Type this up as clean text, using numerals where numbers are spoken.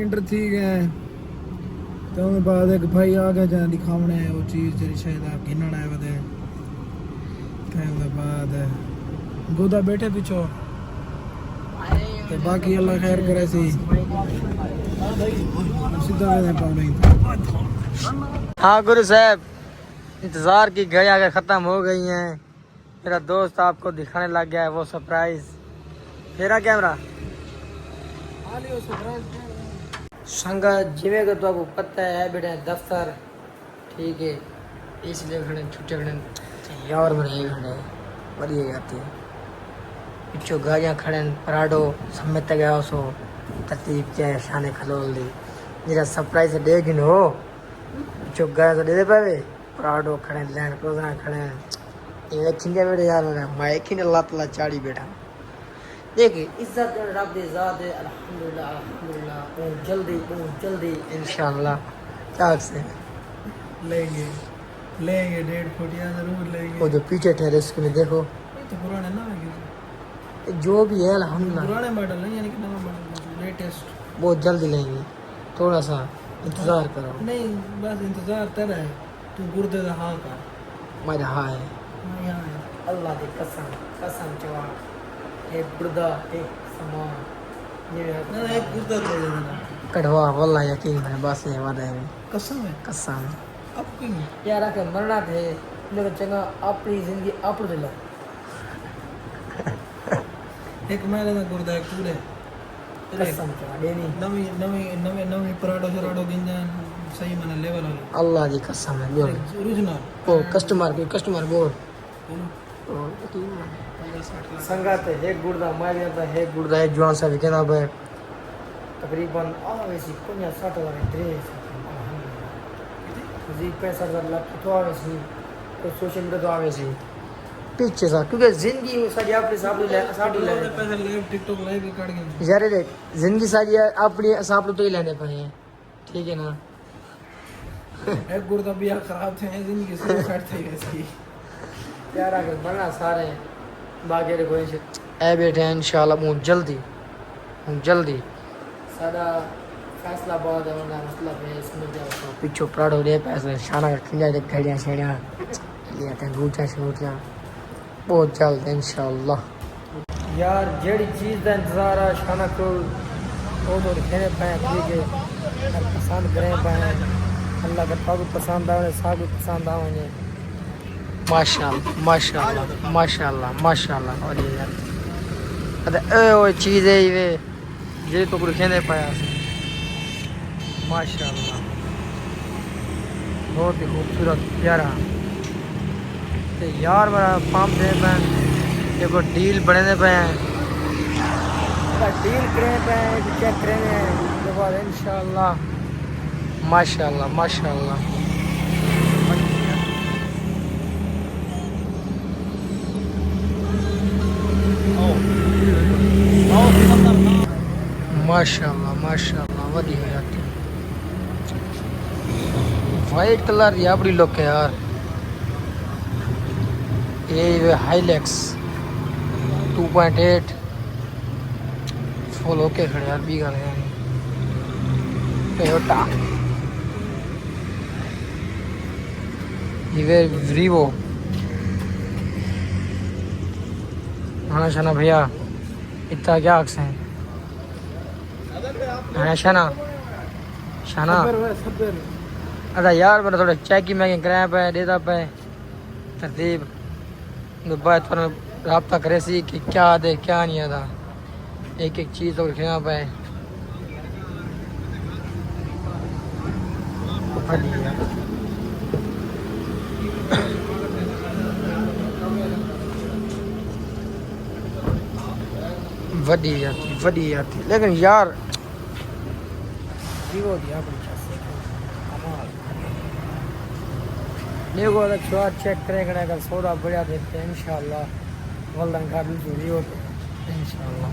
Inter थी गए तो उन बाद एक भाई आ गया जहाँ दिखावने वो चीज़ जरी शायद आप गिनना है बदे कहने बाद गोदा बैठे पीछो तो बाकी अल्लाह खैर करे सी सीधा कहने पाऊँ नहीं। हाँ गुरु साहब, इंतज़ार की घड़ी आकर ख़त्म हो गई हैं। मेरा दोस्त आपको दिखाने लग गया है वो सरप्राइज। फेरा कैमरा संगत जिमें को तो आपको पता है बेटा दफ्तर ठीक है, इसलिए खड़े छुट्टे खड़े यार बने खड़े बढ़िया जाती है पिछो गाड़ियाँ खड़े पराडो समेत गया सो तरतीब क्या शाने खलोल दी जरा सरप्राइज दे गिन हो पिछो गाया तो दे दे पावे पराडो खड़े लैंड क्रूजर खड़े ये खिंजा बेटे यार मैं खिंजा अल्लाह ताला चाड़ी बैठा देखिए इज्जत रब दे ज़ात है अल्हम्दुलिल्लाह अल्हम्दुलिल्लाह बहुत जल्दी इंशाल्लाह क्या से लेंगे 1.5 फुटिया जरूर लेंगे। वो जो पीछे ठहरे उसके में देखो तो पुराने ना है जो भी है अल्हम्दुलिल्लाह पुराने मॉडल नहीं यानी कि नया मॉडल लेटेस्ट बहुत जल्दी लेंगे, थोड़ा सा इंतज़ार करो। नहीं बस इंतजार तेरा है तू गुर्दे दा हाँ कर मेरा हाँ है मैं यहाँ है अल्लाह की कसम कसम चवा एक गुर्दा एक समान ये ना एक गुर्दा दे देना कढ़वा वल्लाह यकीन है बस ये वादा है कसम है कसम अब क्यों यार आके मरना थे मेरे चंगा अपनी जिंदगी आप ले लो एक मेरे दा गुर्दा एक पूरे कसम चवा देनी नवी नवी नवे नवी पराठो शराठो गिंजा सही माने लेवल वाली अल्लाह की कसम है बोल ओरिजिनल ओ कस्टमर बोल संगात है एक गुर्दा मार जाता है एक गुर्दा है जवान सा विकेना पे तकरीबन आवेसी कोन्या 60 वाले ड्रेस जी 65,000 लाख तो आवेसी तो सोशल मीडिया तो आवेसी पीछे सा क्योंकि जिंदगी में सारी अपने साथ ले पैसे लाइव टिकटॉक लाइव भी काट गए यार देख जिंदगी सारी अपनी साथ तो ही लेने पाए हैं ठीक है ना एक गुर्दा भी खराब थे जिंदगी से सेट થઈ ગઈ છે यार आगे बढ़ना सारे बाकी रे कोई से ए बैठे हैं इंशाल्लाह बहुत जल्दी सारा फैसला बहुत है वरना मतलब है इसमें क्या होता पीछे प्राड़ो रे पैसे शाना खिंजा दे घड़ियां छेड़ियां ये आते गुटा शूटियां बहुत जल्द इंशाल्लाह। यार जेड़ी चीज का इंतजार है शाना को वो तो कहने पाए ठीक है पसंद करें पाए अल्लाह का ताबू पसंद आवे साबू पसंद आवे माशाल्लाह और ये यार अरे ओ चीज है ये जे तो कुछ कहने पाया माशाल्लाह बहुत ही खूबसूरत प्यारा ते यार मेरा पंप दे पे देखो डील बने पे हैं डील करे पे चेक करेंगे देखो इंशाल्लाह माशाल्लाह माशाल्लाह बढ़िया यार वाइट कलर या बड़ी लुक है यार ये हाईलैक्स 2.8 फुल ओके खड़े यार भी गल है टोयोटा ये वीवो हाँ शाना भैया इतना क्या अक्स है हाँ शाना अरे यार मेरा थोड़ा चेक मैं कराया पे देता पे तरतीब बात पर रब्ता करे सी कि क्या दे क्या नहीं आता एक चीज़ तो रखना पे वडी जाती लेकिन यार वीवो दिया देखो अगर स्वाद चेक करेंगे अगर सौदा बढ़िया देते हैं इंशाल्लाह गोल्डन कार्ड भी होते इंशाल्लाह।